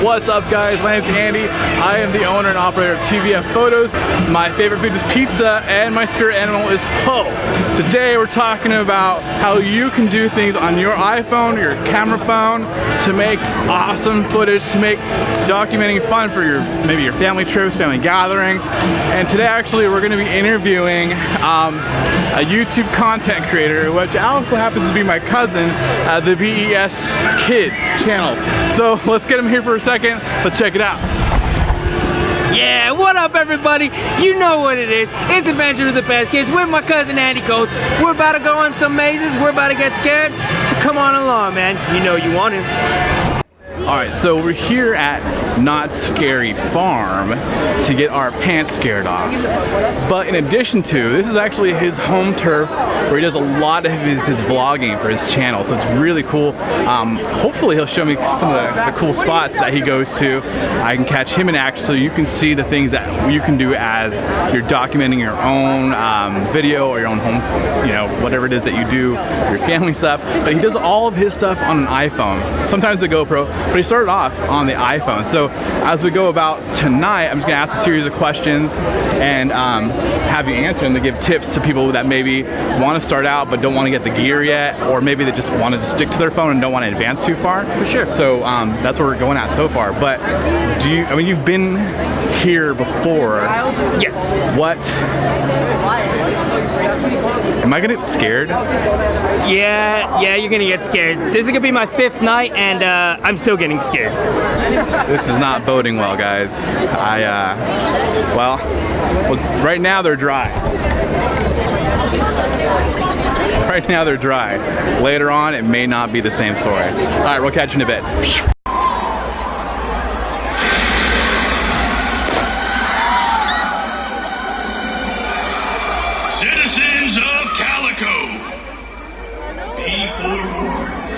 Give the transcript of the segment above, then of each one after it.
What's up, guys? My name's Andy. I am the owner and operator of TVF Photos. My favorite food is pizza and my spirit animal is Poe. Today we're talking about how you can do things on your iPhone or your camera phone to make awesome footage, to make documenting fun for maybe your family trips, family gatherings. And today actually we're going to be interviewing a YouTube content creator, which also happens to be my cousin, the BES Kidw channel. So let's get him here for a second. Let's check it out. Yeah, what up everybody? You know what it is. It's Adventures with the BES Kids with my cousin Andy Coates. We're about to go on some mazes. We're about to get scared. So come on along, man. You know you want it. Alright, so we're here at Knott Scary Farm to get our pants scared off. But in addition to, this is actually his home turf where he does a lot of his vlogging for his channel, so it's really cool. Hopefully he'll show me some of the cool spots that he goes to. I can catch him in action so you can see the things that you can do as you're documenting your own video or your own home, you know, whatever it is that you do, your family stuff. But he does all of his stuff on an iPhone, sometimes the GoPro, but he started off on the iPhone. So as we go about tonight, I'm just gonna ask a series of questions and have you answer them to give tips to people that maybe want to start out but don't want to get the gear yet, or maybe they just want to stick to their phone and don't want to advance too far. For sure. So that's what we're going at so far. But I mean, you've been here before. Yes. What? Am I gonna get scared? Yeah, you're gonna get scared. This is gonna be my 5th night and I'm still getting scared. This is not boding well, guys. Well, right now they're dry. Right now they're dry. Later on, it may not be the same story. All right, we'll catch you in a bit. Citizens of Calico, be forewarned.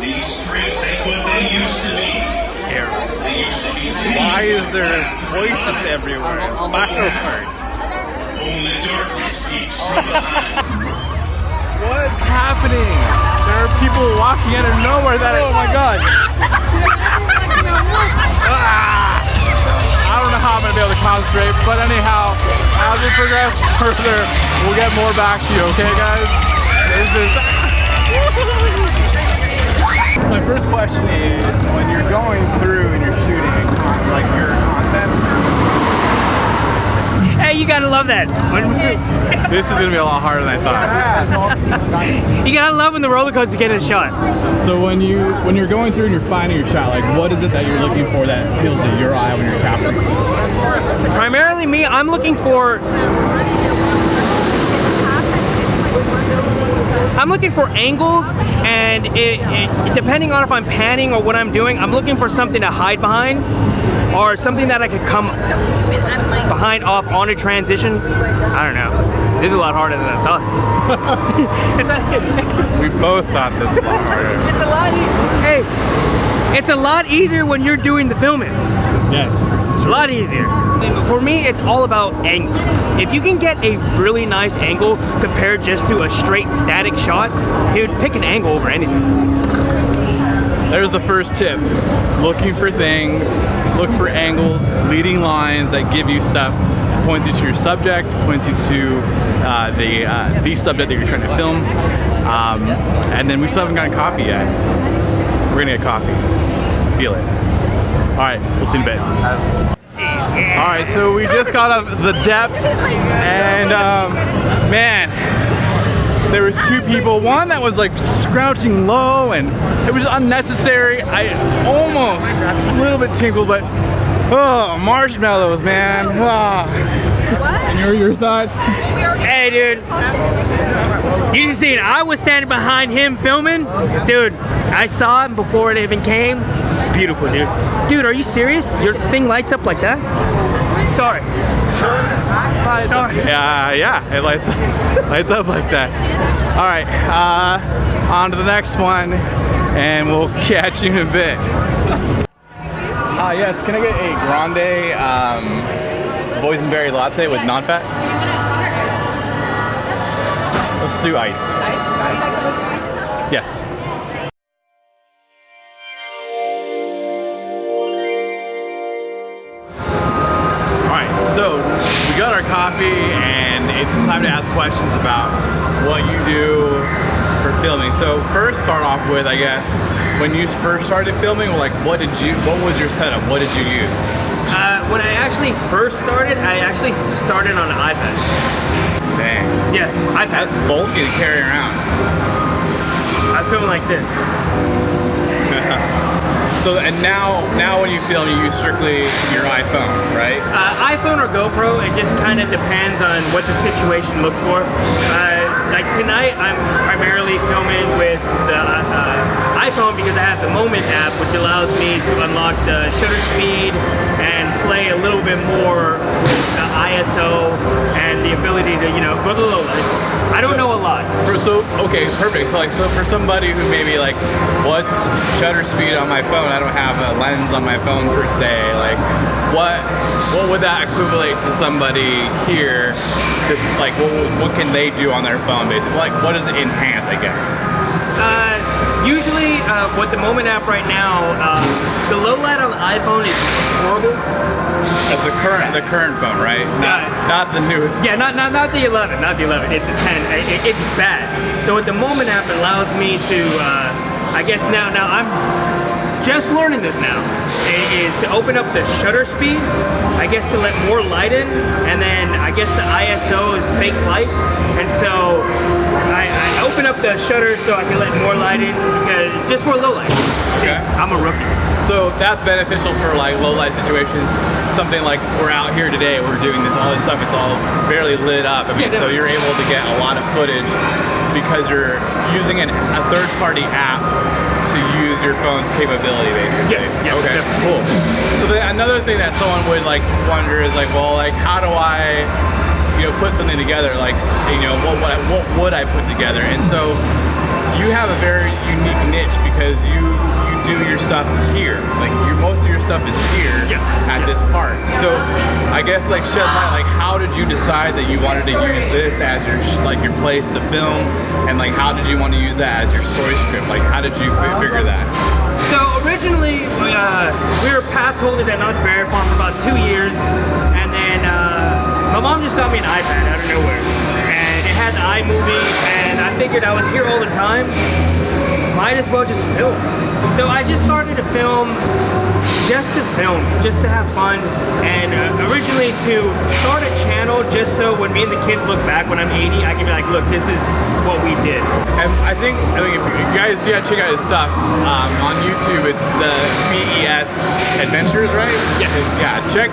These streets ain't what they used to be. They used to be. Why is there voices everywhere? Fireworks. Only darkness speaks from behind. What's happening? There are people walking out of nowhere oh my god. I don't know how I'm gonna be able to concentrate, but anyhow, as we progress further, we'll get more back to you, okay guys? My first question is, when you're going through and you're shooting like your content, Hey, you gotta love that. this is gonna be a lot harder than I thought. You gotta love when the roller coaster gets a shot. So when you're going through and you're finding your shot, like what is it that you're looking for that appeals to your eye when you're capturing? Primarily me, I'm looking for angles, and it depending on if I'm panning or what I'm doing, I'm looking for something to hide behind or something that I could come behind off on a transition. I don't know. This is a lot harder than I thought. We both thought this was a lot harder. It's a lot easier. Hey, it's a lot easier when you're doing the filming. Yes. A lot easier. For me, it's all about angles. If you can get a really nice angle compared just to a straight static shot, dude, pick an angle over anything. There's the first tip. Looking for things, look for angles, leading lines that give you stuff, points you to your subject, points you to the subject that you're trying to film. And then we still haven't gotten coffee yet. We're gonna get coffee. Feel it. All right, we'll see you in a bit. All right, so we just got up the depths, and man, there was 2 people. One that was like scrouching low, and it was unnecessary. I almost, just a little bit tinkled, but oh, marshmallows, man. Oh. And your thoughts? Hey, dude. You just seen, I was standing behind him filming. Dude, I saw him before it even came. Beautiful, dude. Dude, are you serious? Your thing lights up like that? Sorry. Sorry. Yeah, it lights up like that. All right, on to the next one, and we'll catch you in a bit. Yes, can I get a grande boysenberry latte with non-fat? Let's do iced. Yes. So we got our coffee and it's time to ask questions about what you do for filming. So first start off with, I guess, when you first started filming, like what was your setup? What did you use? When I actually first started, I actually started on an iPad. Dang. Yeah, iPad. That's bulky to carry around. I was filming like this. So, and now when you film, you use strictly your iPhone, right? iPhone or GoPro, it just kind of depends on what the situation looks for. Like tonight, I'm primarily filming with the iPhone because I have the Moment app, which allows me to unlock the shutter speed and play a little bit more with the ISO and the ability to, you know, go to low light. I don't know a lot. Okay, perfect. So for somebody who maybe like, what's shutter speed on my phone? I don't have a lens on my phone per se. Like, what would that equivalent to somebody here? Like, what can they do on their phone, basically? Like, what does it enhance, I guess? Usually, with the Moment app right now, the low light on the iPhone is horrible. That's the current phone, right? Not the newest. Yeah, not the 11, not the 11. It's the 10. It's bad. So with the Moment app, it allows me to, I guess now I'm just learning this now, is to open up the shutter speed, I guess to let more light in, and then I guess the ISO is fake light, and so I open up the shutter so I can let more light in, because just for low light. Okay. I'm a rookie. So that's beneficial for like low light situations. Something like we're out here today, we're doing all this stuff, it's all barely lit up. I mean, so you're able to get a lot of footage because you're using a third-party app to use your phone's capability, basically. Yes, okay, definitely. cool. So another thing that someone would like wonder is like, well, like how do I, you know, put something together? Like, you know, what would I put together? And so you have a very unique niche because you do your stuff here. Like most of your stuff is here at this park. So I guess like shed light, like how did you decide that you wanted to use this as your your place to film, and like how did you want to use that as your story script? Like how did you figure that? So originally we were pass holders at Knott's Berry Farm for about 2 years, and then my mom just got me an iPad out of nowhere, and it had the iMovie, and I figured I was here all the time, might as well just film. So I just started to film just to have fun, and originally to start a channel just so when me and the kids look back when I'm 80, I can be like, look, this is what we did. And I think if you guys check out his stuff on YouTube, it's the BES Adventures, right? Yeah, check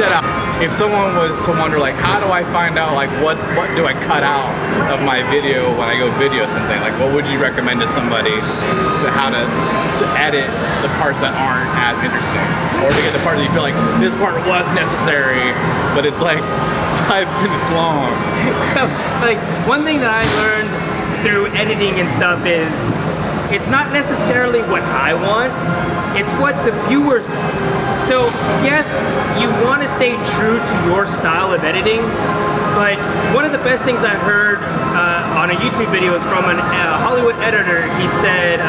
that out. If someone was to wonder like, how do I find out like what do I cut out of my video when I go video something, like what would you recommend to somebody to how to edit the parts that aren't as interesting, or to get the part that you feel like this part was necessary but it's like 5 minutes long? So like one thing that I learned through editing and stuff is it's not necessarily what I want, it's what the viewers want. So yes, you want to stay true to your style of editing, but one of the best things I heard on a YouTube video was from a Hollywood editor. He said,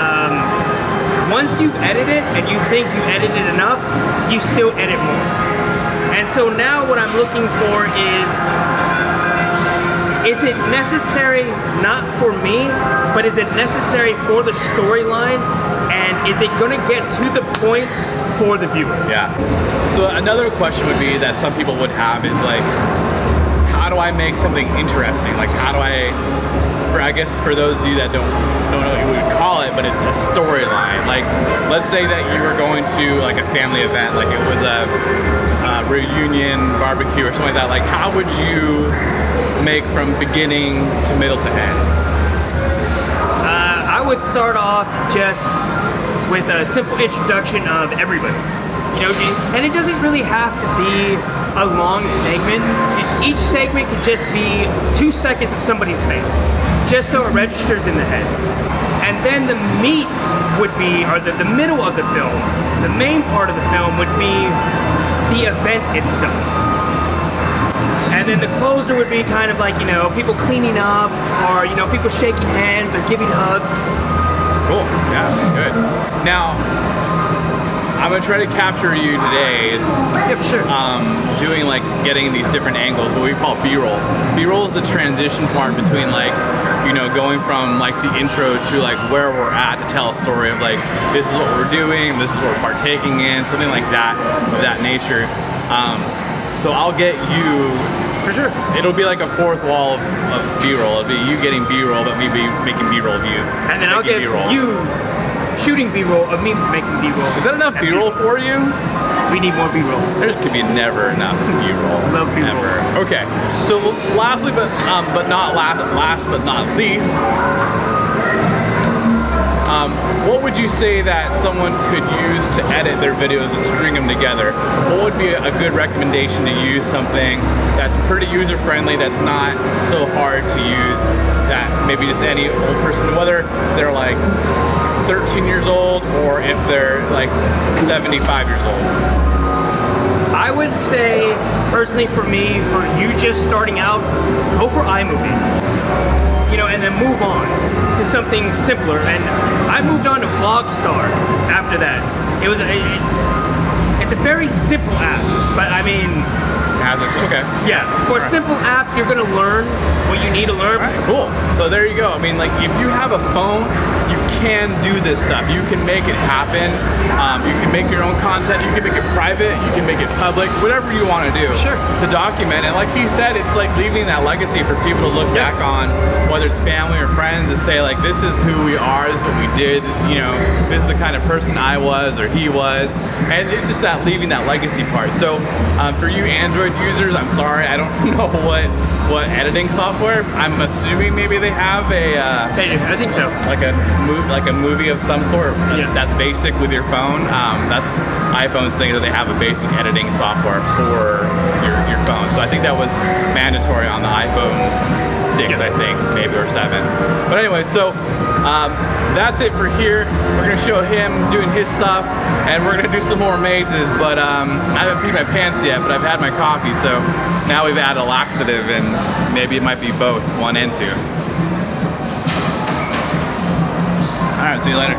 once you've edited and you think you edited enough, you still edit more. And so now what I'm looking for is it necessary not for me, but is it necessary for the storyline, and is it going to get to the point for the viewer? Yeah. So another question would be that some people would have is like, how do I make something interesting? Like how do I guess for those of you that don't know what you would call it, but it's a storyline. Like let's say that you were going to like a family event, like it was a reunion barbecue or something like that. Like how would you make from beginning to middle to end? I would start off just with a simple introduction of everybody. You know, and it doesn't really have to be a long segment. Each segment could just be 2 seconds of somebody's face, just so it registers in the head. And then the meat would be, or the middle of the film, the main part of the film would be the event itself. And then the closer would be kind of like, you know, people cleaning up, or, you know, people shaking hands or giving hugs. Cool, yeah, good. Now, I'm gonna try to capture you today. Yeah, for sure. Doing like getting these different angles, what we call B-roll. B-roll is the transition part between like, you know, going from like the intro to like where we're at to tell a story of like, this is what we're doing, this is what we're partaking in, something like that, of that nature. So I'll get you, for sure, it'll be like a fourth wall of B-roll. It'll be you getting B-roll, but me making B-roll of you. And then I'll get you shooting B-roll of me making B-roll. Is that enough B-roll for you? We need more B-roll. There could be never enough B-roll. Love B-roll. Okay. So lastly, but not last but not least, what would you say that someone could use to edit their videos and string them together? What would be a good recommendation to use something that's pretty user-friendly, that's not so hard to use, that maybe just any old person, whether they're like 13 years old or if they're like 75 years old? I would say, personally for me, for you just starting out, go for iMovie. You know, and then move on to something simpler. And I moved on to Vlogstar after that. It was it's a very simple app, but I mean, Okay. Yeah, for a simple app, you're gonna learn what you need to learn. All right, cool. So there you go. I mean, like, if you have a phone, you can do this stuff. You can make it happen. You can make your own content. You can make it private. You can make it public. Whatever you want to do. Sure. To document. And like he said, it's like leaving that legacy for people to look back on, whether it's family or friends, to say like, this is who we are. This is what we did. You know, this is the kind of person I was or he was. And it's just that leaving that legacy part. So for you Android users, I'm sorry, I don't know what editing software. I'm assuming maybe they have a I think so. like a movie of some sort that's basic with your phone. That's iPhone's thing, that they have a basic editing software for your phone. So I think that was mandatory on the iPhone 6, I think, maybe, or 7. But anyway, so that's it for here. We're gonna show him doing his stuff, and we're gonna do some more mazes, but I haven't peed my pants yet, but I've had my coffee, so now we've added a laxative, and maybe it might be both, 1 and 2. All right, see you later.